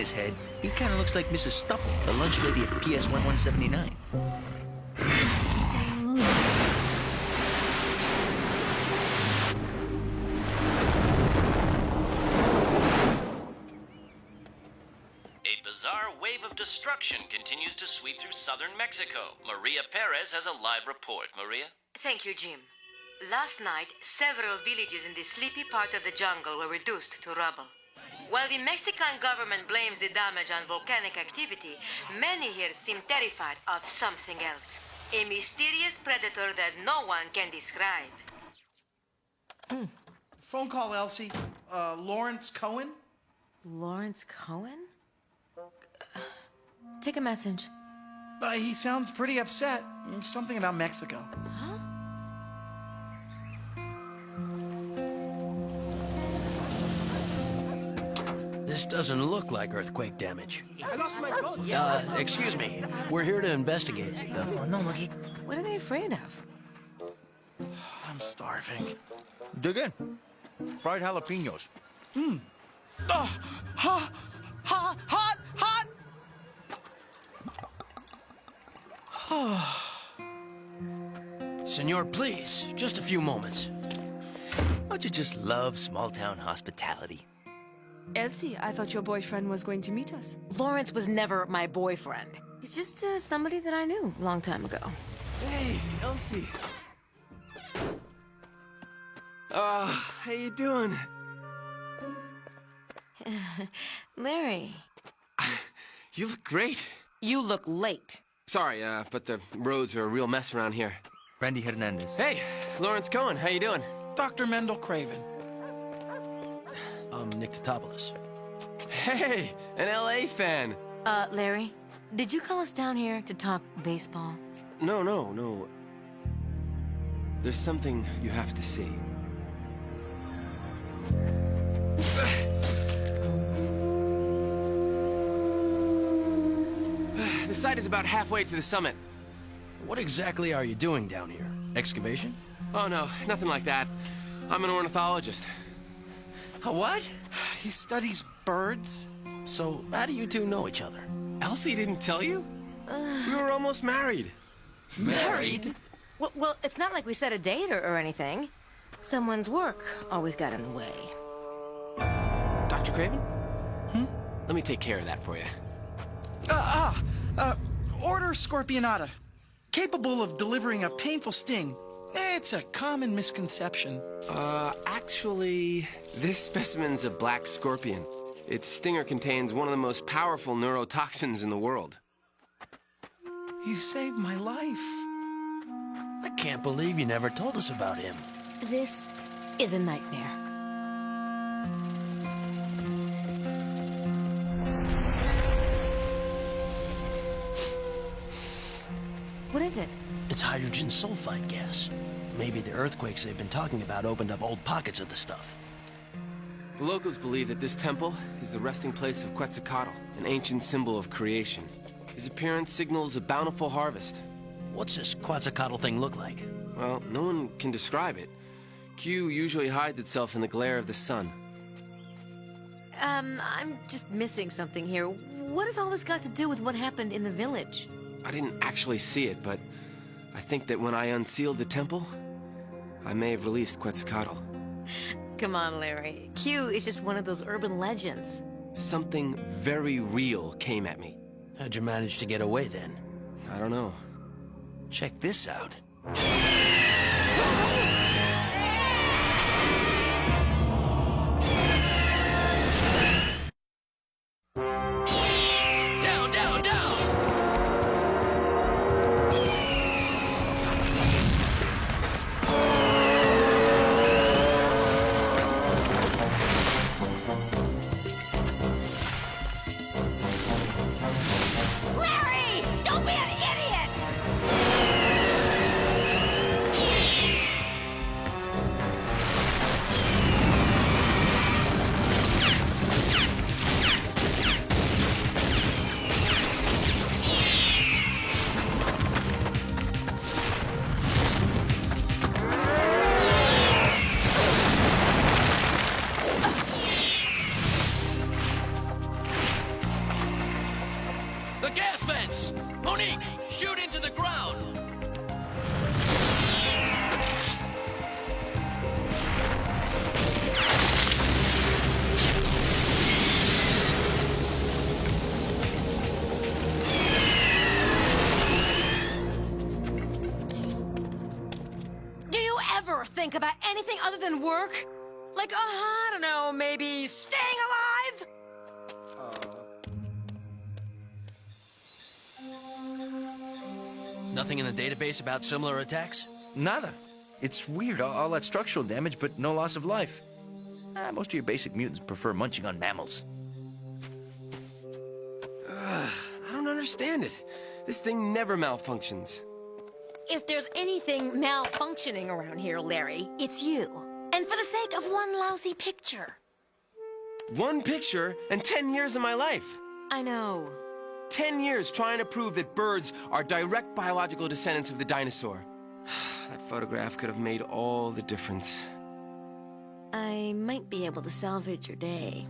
his head, he kind of looks like Mrs. Stupple, the lunch lady at PS 1179. A bizarre wave of destruction continues to sweep through southern Mexico. Maria Perez has a live report. Maria? Thank you, Jim. Last night, several villages in the sleepy part of the jungle were reduced to rubble. While the Mexican government blames the damage on volcanic activity, many here seem terrified of something else. A mysterious predator that no one can describe. Phone call, Elsie. Lawrence Cohen? Lawrence Cohen? Take a message. He sounds pretty upset. Something about Mexico. Huh? This doesn't look like earthquake damage. I lost my boat. Excuse me. We're here to investigate. What are they afraid of? I'm starving. Dig in. Fried jalapenos. Hot! Senor, please, just a few moments. Don't you just love small-town hospitality? Elsie, I thought your boyfriend was going to meet us. Lawrence was never my boyfriend. He's just somebody that I knew a long time ago. Hey, Elsie. How you doing? Larry, You look great. you look late. Sorry, but the roads are a real mess around here. Randy Hernandez. Hey, Lawrence Cohen, how you doing? Dr. Mendel Craven. Nick Totopoulos. Hey, an LA fan. Larry, did you call us down here to talk baseball? No. There's something you have to see. The site is about halfway to the summit. What exactly are you doing down here? Excavation? Oh, no, nothing like that. I'm an ornithologist. A what? He studies birds. So, how do you two know each other? Elsie didn't tell you? We were almost married. Married? Well, it's not like we set a date or anything. Someone's work always got in the way. Dr. Craven? Let me take care of that for you. Order Scorpionata. Capable of delivering a painful sting. It's a common misconception. Actually, this specimen's a black scorpion. Its stinger contains one of the most powerful neurotoxins in the world. You saved my life. I can't believe you never told us about him. This is a nightmare. What is it? It's hydrogen sulfide gas. Maybe the earthquakes they've been talking about opened up old pockets of the stuff. The locals believe that this temple is the resting place of Quetzalcoatl, an ancient symbol of creation. His appearance signals a bountiful harvest. What's this Quetzalcoatl thing look like? Well, no one can describe it. Q usually hides itself in the glare of the sun. I'm just missing something here. What has all this got to do with what happened in the village? I didn't actually see it, but I think that when I unsealed the temple, I may have released Quetzalcoatl. Come on, Larry. Q is just one of those urban legends. Something very real came at me. How'd you manage to get away then? I don't know. Check this out. Down, down, down! Larry! Don't be an idiot! ever think about anything other than work? Like, I don't know, maybe staying alive? Nothing in the database about similar attacks? Nada. It's weird, all that structural damage, but no loss of life. Most of your basic mutants prefer munching on mammals. I don't understand it. This thing never malfunctions. If there's anything malfunctioning around here, Larry, it's you. And for the sake of one lousy picture. One picture and 10 years of my life. I know. 10 years trying to prove that birds are direct biological descendants of the dinosaur. That photograph could have made all the difference. I might be able to salvage your day.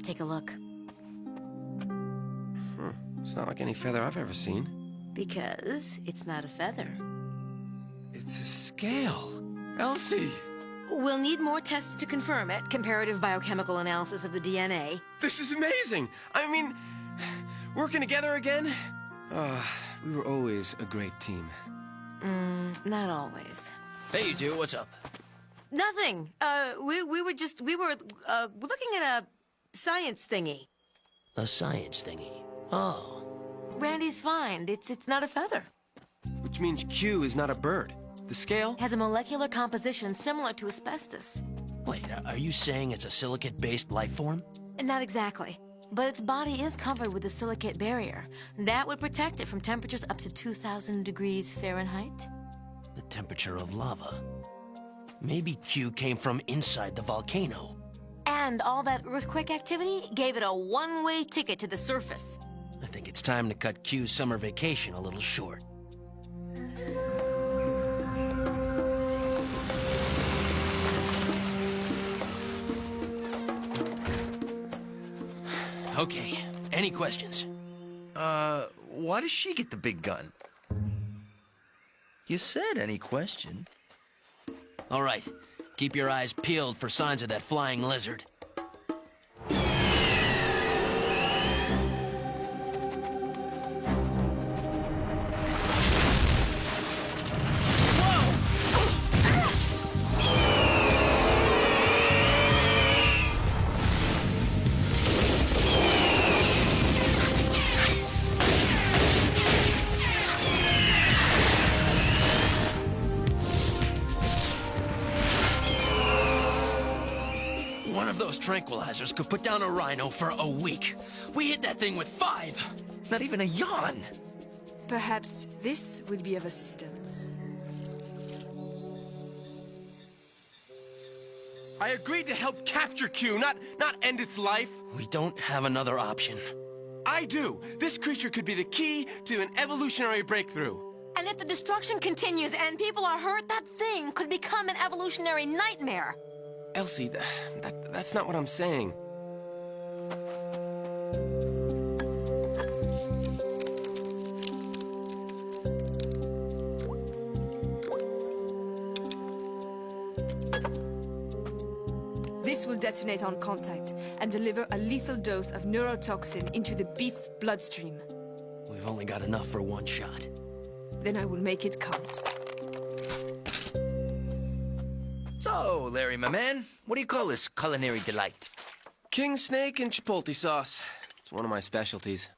Take a look. It's not like any feather I've ever seen. Because it's not a feather. It's a scale. Elsie! We'll need more tests to confirm it. Comparative biochemical analysis of the DNA. This is amazing! I mean, working together again? We were always a great team. Not always. Hey, you two, what's up? Nothing. We were looking at a science thingy. A science thingy. Oh. Randy's find. It's not a feather. Which means Q is not a bird. The scale? Has a molecular composition similar to asbestos. Wait, are you saying it's a silicate-based life form? Not exactly. But its body is covered with a silicate barrier. That would protect it from temperatures up to 2,000 degrees Fahrenheit. The temperature of lava. Maybe Q came from inside the volcano. And all that earthquake activity gave it a one-way ticket to the surface. I think it's time to cut Q's summer vacation a little short. Okay, any questions? Why does she get the big gun? You said any question. All right, keep your eyes peeled for signs of that flying lizard. One of those tranquilizers could put down a rhino for a week. We hit that thing with 5. Not even a yawn. Perhaps this would be of assistance. I agreed to help capture Q, not end its life. We don't have another option. I do. This creature could be the key to an evolutionary breakthrough. And if the destruction continues and people are hurt, that thing could become an evolutionary nightmare. Elsie, that's not what I'm saying. This will detonate on contact and deliver a lethal dose of neurotoxin into the beast's bloodstream. We've only got enough for one shot. Then I will make it count. So, Larry, my man, what do you call this culinary delight? King snake and chipotle sauce. It's one of my specialties.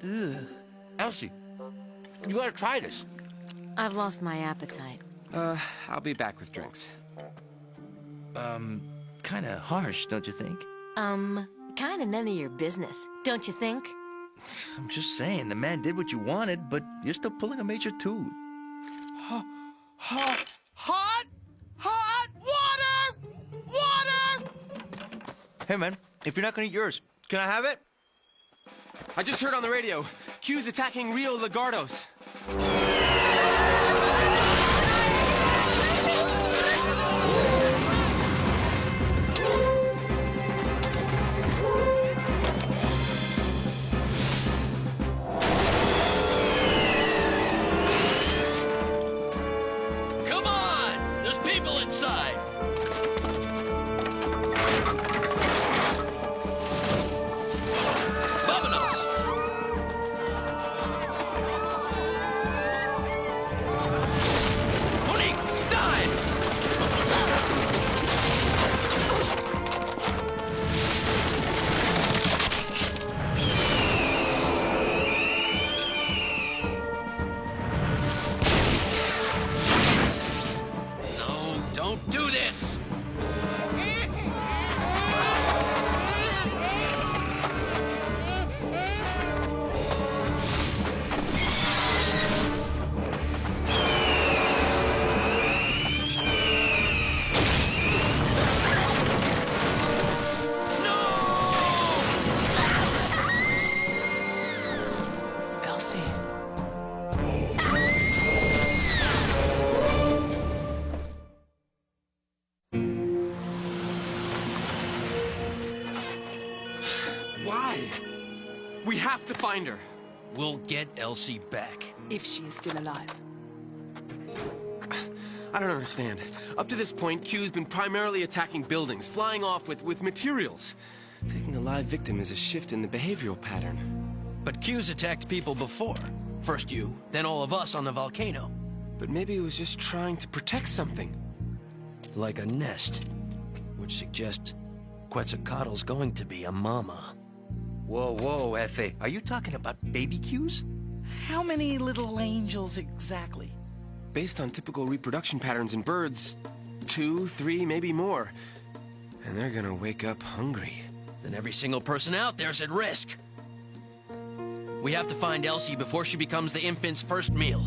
Ugh. Elsie, you gotta try this. I've lost my appetite. I'll be back with drinks. Kinda harsh, don't you think? Kinda none of your business, don't you think? I'm just saying, the man did what you wanted, but you're still pulling a Major Toad. Hot water! Water! Hey, man, if you're not gonna eat yours, can I have it? I just heard on the radio, Q's attacking Rio Lagardos. Come on! There's people inside! Vamonos! We have to find her. We'll get Elsie back. If she is still alive. I don't understand. Up to this point, Q's been primarily attacking buildings, flying off with materials. Taking a live victim is a shift in the behavioral pattern. But Q's attacked people before. First you, then all of us on the volcano. But maybe it was just trying to protect something. Like a nest. Which suggests Quetzalcoatl's going to be a mama. Whoa, whoa, F.A. Are you talking about baby cues? How many little angels exactly? Based on typical reproduction patterns in birds, 2, 3, maybe more. And they're gonna wake up hungry. Then every single person out there's at risk. We have to find Elsie before she becomes the infant's first meal.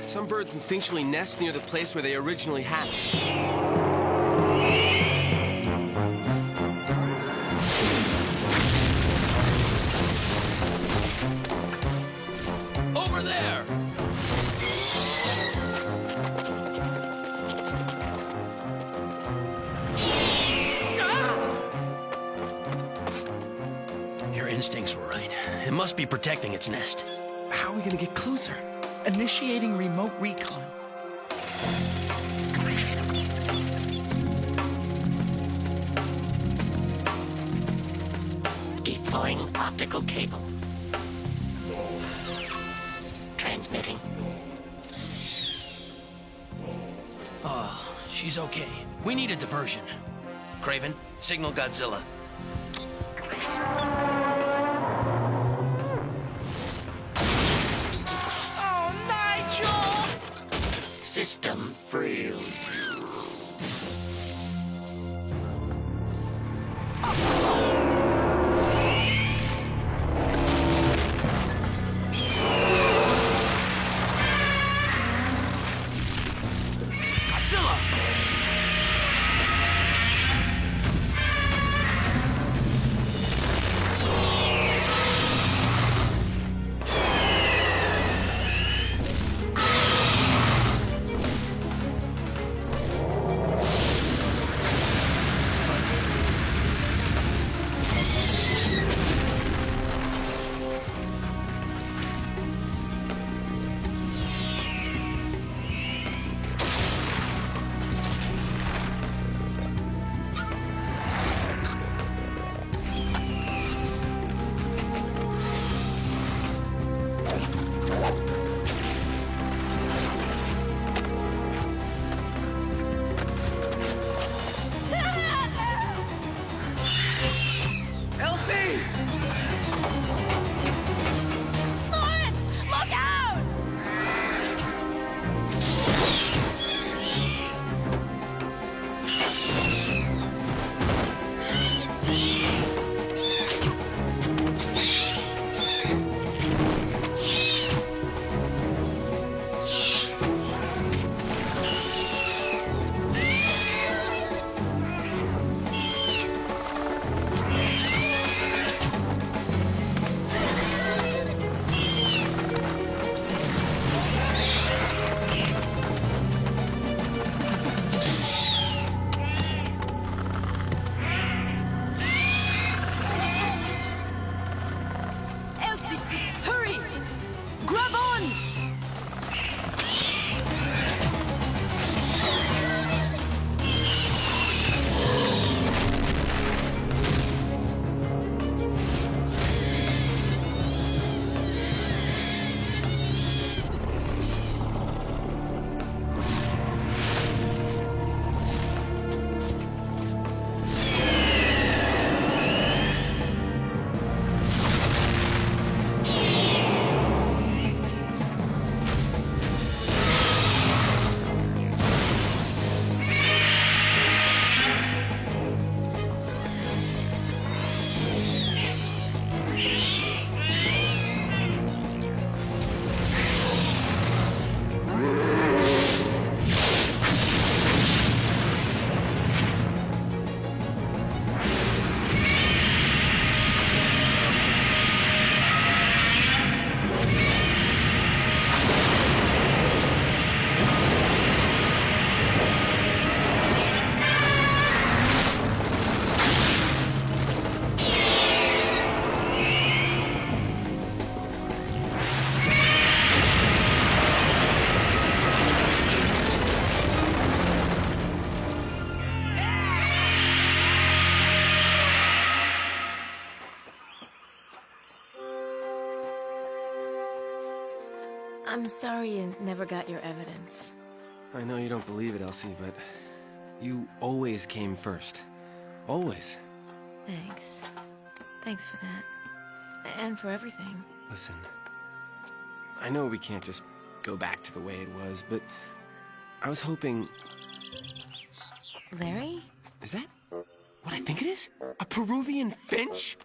Some birds instinctually nest near the place where they originally hatched. Over there! Your instincts were right. It must be protecting its nest. How are we gonna get closer? Initiating remote recon. Deploying optical cable. Transmitting. Oh, she's okay. We need a diversion. Craven, signal Godzilla. Oh, Nigel! System free. Godzilla! I'm sorry you never got your evidence. I know you don't believe it, Elsie, but you always came first. Always. Thanks. Thanks for that. And for everything. Listen, I know we can't just go back to the way it was, but I was hoping... Larry? Is that what I think it is? A Peruvian finch?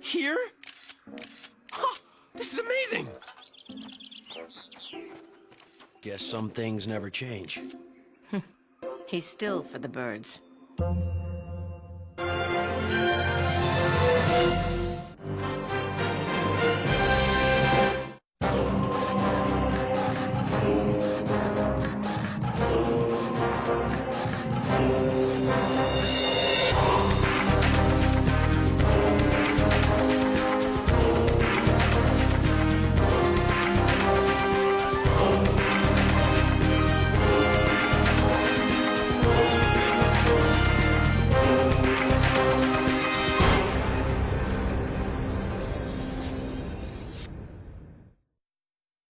Here? Huh, this is amazing! Guess some things never change. He's still for the birds.